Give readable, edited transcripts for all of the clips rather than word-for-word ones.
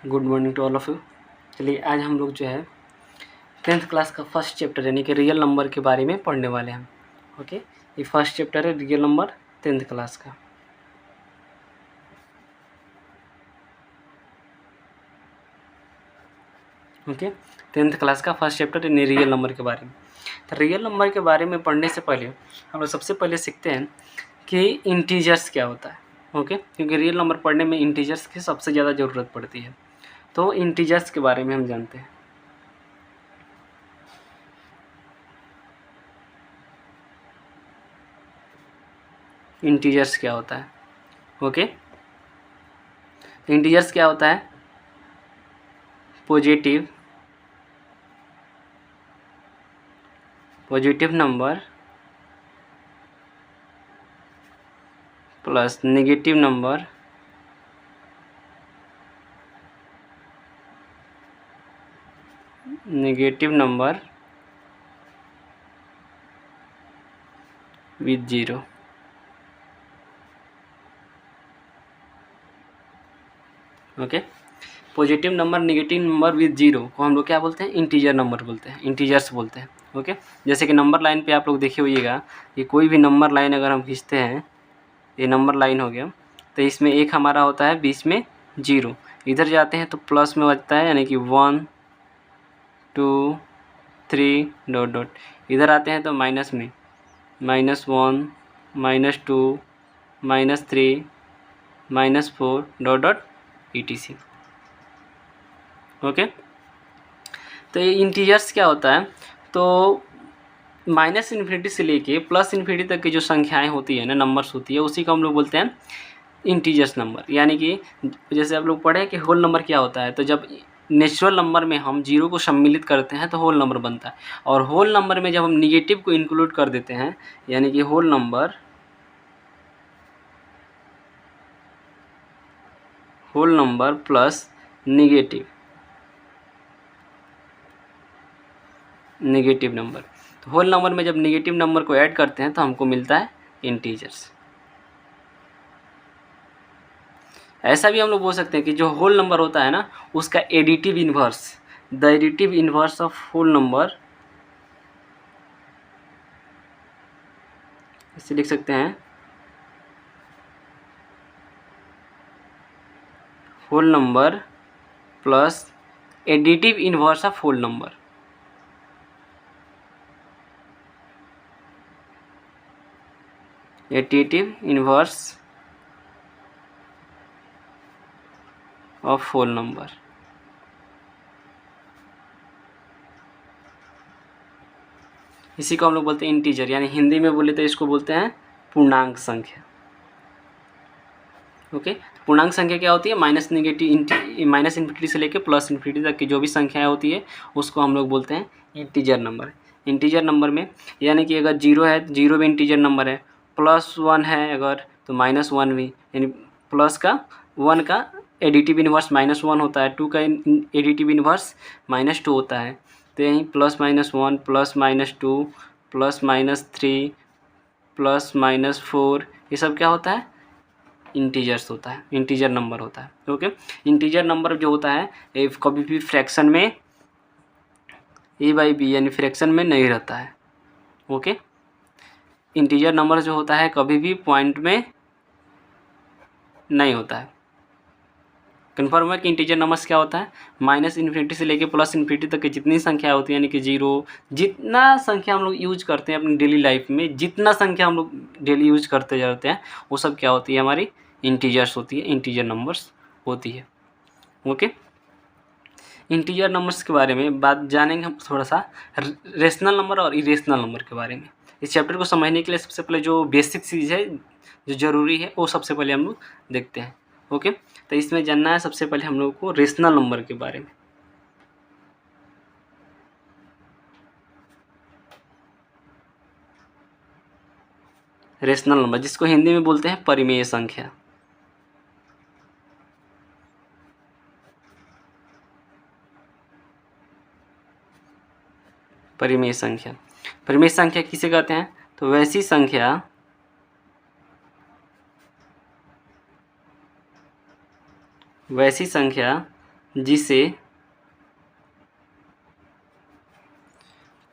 Good morning to all of you. चलिए आज हम लोग जो है 10th क्लास का फर्स्ट चैप्टर यानी कि रियल नंबर के बारे में पढ़ने वाले हैं। ओके, ये फर्स्ट चैप्टर है रियल नंबर 10th क्लास का। ओके, 10th क्लास का फर्स्ट चैप्टर है रियल नंबर के बारे में। तो रियल नंबर के बारे में पढ़ने से पहले हम लोग सबसे पहले सीखते हैं कि इंटीजर्स क्या होता है। ओके, क्योंकि रियल नंबर पढ़ने में इंटीजर्स की सबसे ज़्यादा ज़रूरत पड़ती है। तो इंटीजर्स के बारे में हम जानते हैं। इंटीजर्स क्या होता है? ओके, इंटीजर्स क्या होता है? Positive number plus negative number with zero. Okay, positive number negative number with zero को हम लोग क्या बोलते हैं? इंटीजर नंबर बोलते हैं, इंटीजर्स बोलते हैं। ओके, जैसे कि नंबर लाइन पे आप लोग देखे होइएगा, ये कोई भी नंबर लाइन अगर हम खींचते हैं, ये नंबर लाइन हो गया, तो इसमें एक हमारा होता है बीच में जीरो, इधर जाते हैं तो प्लस में बचता है, यानी कि 1 2 3 डॉट डॉट, इधर आते हैं तो माइनस में -1 -2 -3 -4 डॉट डॉट etc। ओके, तो ये इंटीजर्स क्या होता है? तो माइनस इन्फिनिटी से लेके प्लस इन्फिनिटी तक की जो संख्याएं होती है ना, नंबर्स होती है, उसी को हम लोग बोलते हैं इंटीजर्स नंबर। यानी कि जैसे आप लोग पढ़े कि होल नंबर क्या होता है, तो जब नेचुरल नंबर में हम जीरो को सम्मिलित करते हैं तो होल नंबर बनता है, और होल नंबर में जब हम निगेटिव को इंक्लूड कर देते हैं, यानी कि whole number plus negative number, तो होल नंबर में जब नेगेटिव नंबर को ऐड करते हैं तो हमको मिलता है इंटीजर्स। ऐसा भी हम लोग बोल सकते हैं कि जो होल नंबर होता है ना, उसका additive inverse, the additive inverse of whole number, इसे लिख सकते हैं whole number plus additive inverse of whole number. Additive inverse of whole number. इसी को हम लोग बोलते हैं इंटीजर, यानी हिंदी में बोले तो इसको बोलते हैं पूर्णांक संख्या। ओके, पूर्णांक संख्या क्या होती है? माइनस इन्फिनिटी से लेकर प्लस इन्फिनिटी तक की जो भी संख्याएं होती है उसको हम लोग बोलते हैं इंटीजर नंबर। इंटीजर नंबर में यानी कि अगर जीरो है तो जीरो भी इंटीजर नंबर है, +1 है अगर तो -1 भी, यानी प्लस का 1 का एडिटिव इन्वर्स -1 होता है, 2 का एडिटिव इन्वर्स -2 होता है, तो यहीं +-1 +-2 +-3 +-4 ये सब क्या होता है? इंटीजर्स होता है, इंटीजर नंबर होता है। ओके, इंटीजर नंबर जो होता है कभी भी फ्रैक्शन में a/b यानी फ्रैक्शन में नहीं रहता है। ओके, इंटीजर नंबर जो होता है कभी भी पॉइंट में नहीं होता है। कन्फर्म है कि इंटीजर नंबर्स क्या होता है? माइनस इन्फिनिटी से लेके प्लस इन्फिनिटी तक की जितनी संख्या होती है, यानी कि जीरो, जितना संख्या हम लोग यूज करते हैं अपनी डेली लाइफ में, जितना संख्या हम लोग डेली यूज करते जाते हैं, वो सब क्या होती है? हमारी इंटीजर्स होती है, इंटीजर नंबर्स होती है। ओके, इंटीजर नंबर्स के बारे में बात जानेंगे हम थोड़ा सा, रेशनल नंबर और इरेशनल नंबर के बारे में। इस चैप्टर को समझने के लिए सबसे पहले जो बेसिक चीज़ है, जो ज़रूरी है, वो सबसे पहले हम लोग देखते हैं। ओके, तो इसमें जानना है सबसे पहले हम लोगों को रेशनल नंबर के बारे में। रेशनल नंबर जिसको हिंदी में बोलते हैं परिमेय संख्या। परिमेय संख्या, परिमेय संख्या किसे कहते हैं? तो वैसी संख्या जिसे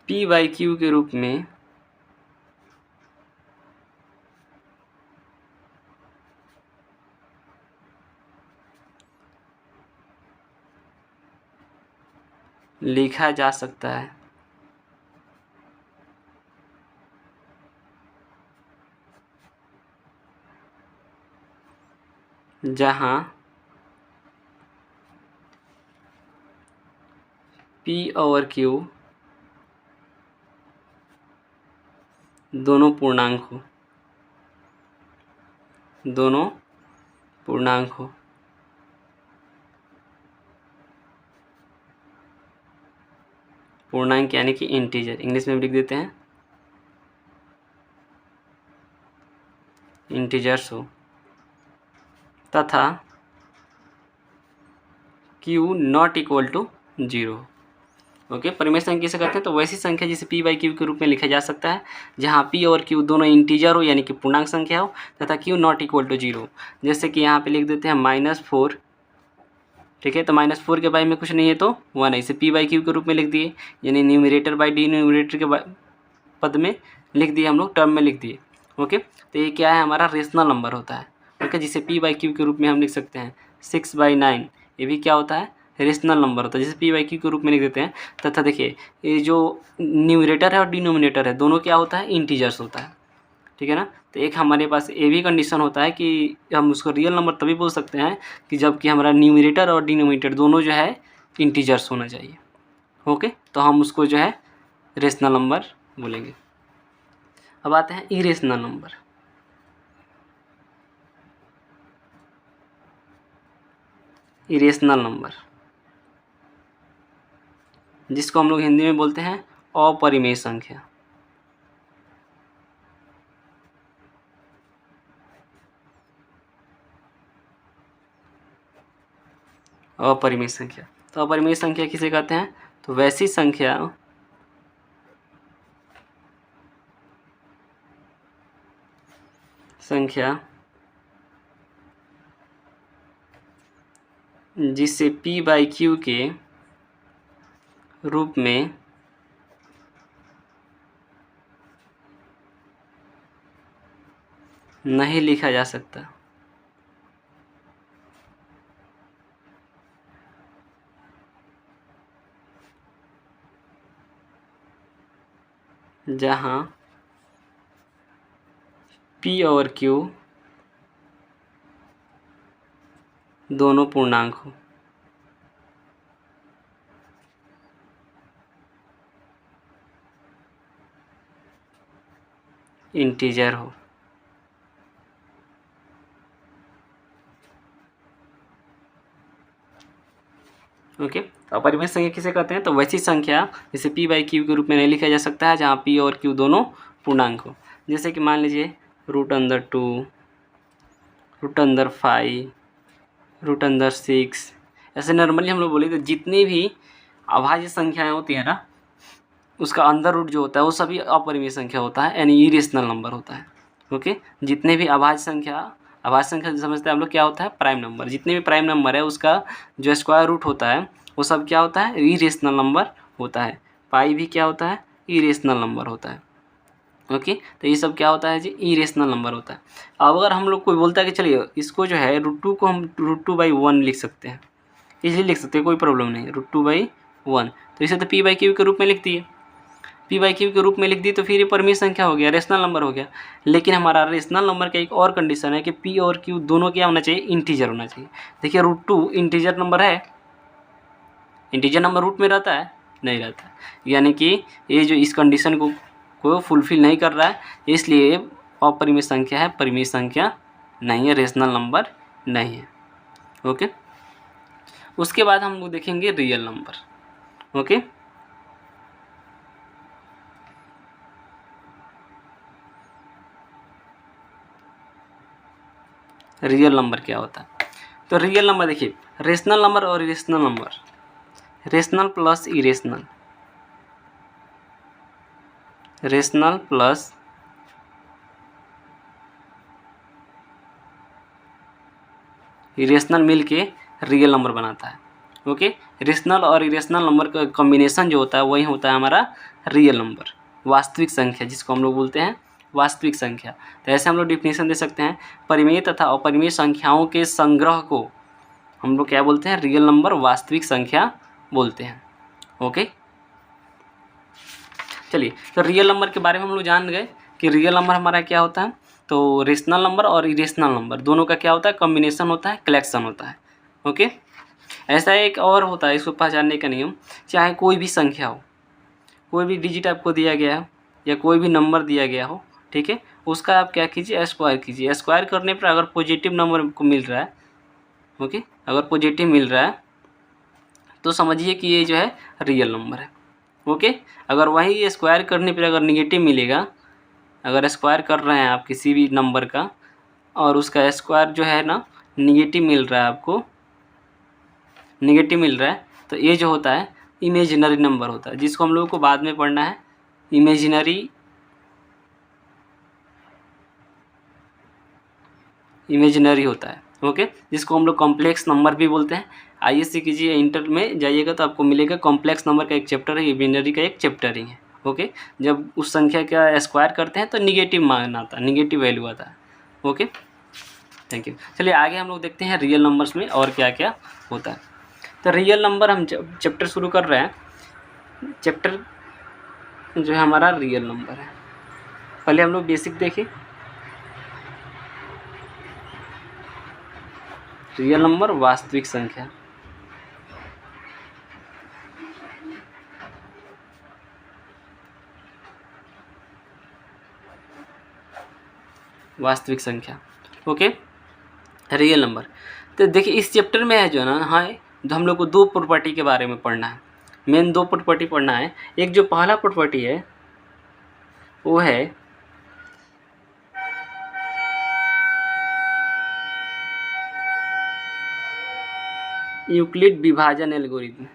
p बाई क्यू के रूप में लिखा जा सकता है, जहाँ p और q दोनों पूर्णांक हो, दोनों पूर्णांक हो। पूर्णांक यानी कि इंटीजर, इंग्लिश में भी लिख देते हैं इंटीजर्स हो, तथा q not equal to 0। Okay, परिमेय संख्या किसे कहते हैं? तो वैसी संख्या जिसे p बाई क्यू के रूप में लिखा जा सकता है जहाँ p और q दोनों इंटीजर हो यानी कि पूर्णांक संख्या हो, तथा q नॉट इक्वल टू 0। जैसे कि यहाँ पे लिख देते हैं -4, ठीक है। तो -4 के बाई में कुछ नहीं है तो 1 है, इसे p बाई क्यू के रूप में लिख दिए, यानी न्यूमरेटर बाई डिनोमिनेटर के पद में लिख दिए, हम लोग टर्म में लिख दिए। ओके, तो ये क्या है? हमारा रेशनल नंबर होता है। ओके, जिसे p बाई क्यू के रूप में हम लिख सकते हैं 6/9। ये भी क्या होता है? रेशनल नंबर होता है, जिसे p बाई क्यू के रूप में लिख देते हैं। तथा देखिए, ये जो न्यूमरेटर है और डिनोमिनेटर है दोनों क्या होता है? इंटीजर्स होता है, ठीक है ना। तो एक हमारे पास ये भी कंडीशन होता है कि हम उसको रियल नंबर तभी बोल सकते हैं कि जबकि हमारा न्यूमरेटर और डिनोमिनेटर दोनों जो है इंटीजर्स होना चाहिए। ओके, तो हम उसको जो है रेशनल नंबर बोलेंगे। अब आते हैं इरेशनल नंबर। इरेशनल नंबर जिसको हम लोग हिंदी में बोलते हैं अपरिमेय संख्या। अपरिमेय संख्या, तो अपरिमेय संख्या किसे कहते हैं? तो वैसी संख्या जिसे p बाई क्यू के रूप में नहीं लिखा जा सकता, जहाँ p और q दोनों पूर्णांक हो। इंटीजर हो। ओके, तो अपरिमेय संख्या किसे कहते हैं? तो वैसी संख्या जिसे p बाई क्यू के रूप में नहीं लिखा जा सकता है जहाँ p और q दोनों पूर्णांक हो। जैसे कि मान लीजिए √2, √5, √6। ऐसे नॉर्मली हम लोग बोले तो जितनी भी अभाज्य संख्याएं होती है ना, उसका अंदर रूट जो होता है वो सभी अपरिमेय संख्या होता है, यानी इरेशनल नंबर होता है। ओके, जितने भी अभाज्य संख्या समझते हैं हम लोग क्या होता है? Prime number. जितने भी प्राइम नंबर है उसका जो स्क्वायर रूट होता है वो सब क्या होता है? इरेशनल नंबर होता है। पाई भी क्या होता है? इरेशनल नंबर होता है। ओके, तो ये सब क्या होता है जी? इरेशनल नंबर होता है। अब अगर हम लोग कोई बोलता है कि चलिए इसको जो है √2 को हम √2/1 लिख सकते हैं, इसलिए लिख सकते हैं, कोई प्रॉब्लम नहीं है। √2/1 तो इसे तो p बाई क्यू के रूप में लिख दिए, p बाई क्यू के रूप में लिख दी तो फिर ये परिमेय संख्या हो गया, रेशनल नंबर हो गया। लेकिन हमारा रेशनल नंबर का एक और कंडीशन है कि p और q दोनों क्या होना चाहिए? इंटीजर होना चाहिए। देखिए √2 इंटीजर नंबर है, इंटीजर नंबर रूट में रहता है? नहीं रहता है, यानी कि ये जो इस कंडीशन को फुलफिल नहीं कर रहा है, इसलिए अपरिमेय संख्या है, परिमेय संख्या नहीं है, रेशनल नंबर नहीं है। ओके, उसके बाद हम लोग देखेंगे real number. Okay, real number क्या होता है? तो रियल नंबर देखिए, रेशनल नंबर और irrational number, rational plus irrational, rational plus irrational मिल के रियल नंबर बनाता है। ओके, रेशनल और इरेशनल नंबर का कॉम्बिनेशन जो होता है वही होता है हमारा रियल नंबर, वास्तविक संख्या, जिसको हम लोग बोलते हैं वास्तविक संख्या। तो ऐसे हम लोग डिफिनेशन दे सकते हैं, परिमेय तथा अपरिमेय संख्याओं के संग्रह को हम लोग क्या बोलते हैं, रियल नंबर, वास्तविक संख्या बोलते हैं। ओके, चलिए, तो रियल नंबर के बारे में हम लोग जान गए कि रियल नंबर हमारा क्या होता है। तो रेशनल नंबर और इरेशनल नंबर दोनों का क्या होता है, कॉम्बिनेशन होता है, कलेक्शन होता है। ओके, ऐसा एक और होता है इसको पहचानने का नियम, चाहे कोई भी संख्या हो, कोई भी डिजिट आपको दिया गया हो या कोई भी नंबर दिया गया हो, ठीक है, उसका आप क्या कीजिए, स्क्वायर कीजिए। स्क्वायर करने पर अगर पॉजिटिव नंबर को मिल रहा है, ओके, अगर पॉजिटिव मिल रहा है तो समझिए कि ये जो है रियल नंबर है। ओके, अगर वही स्क्वायर करने पर अगर निगेटिव मिलेगा, अगर स्क्वायर कर रहे हैं आप किसी भी नंबर का और उसका स्क्वायर जो है ना निगेटिव मिल रहा है, आपको निगेटिव मिल रहा है, तो ये जो होता है इमेजिनरी नंबर होता है, जिसको हम लोगों को बाद में पढ़ना है, इमेजिनरी होता है। ओके, जिसको हम लोग कॉम्प्लेक्स नंबर भी बोलते हैं। आईएससी कीजिए, इंटर में जाइएगा तो आपको मिलेगा कॉम्प्लेक्स नंबर का एक चैप्टर है, इमेजिनरी का एक चैप्टर ही है। ओके, जब उस संख्या का स्क्वायर करते हैं तो निगेटिव मान आता है, निगेटिव वैल्यू आता है। Okay, thank you. चलिए आगे हम लोग देखते हैं रियल नंबर्स में और क्या क्या होता है। तो रियल नंबर हम चैप्टर शुरू कर रहे हैं। चैप्टर जो है हमारा रियल नंबर है। पहले हम लोग बेसिक देखें, रियल नंबर वास्तविक संख्या। वास्तविक संख्या, ओके, रियल नंबर। तो देखिए इस चैप्टर में है जो ना, हाँ, तो हम लोग को दो प्रॉपर्टी के बारे में पढ़ना है, मेन दो प्रॉपर्टी पढ़ना है। एक जो पहला प्रॉपर्टी है वो है यूक्लिड विभाजन एल्गोरिथम।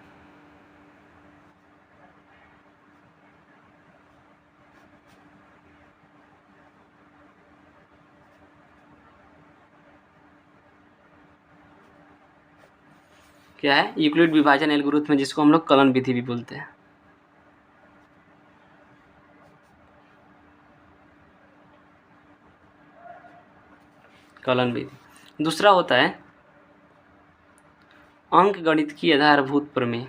क्या है, यूक्लिड विभाजन एल्गोरिथम, जिसको हम लोग कलन विधि भी बोलते हैं। कलन विधि। दूसरा होता है अंक गणित की आधारभूत प्रमेय।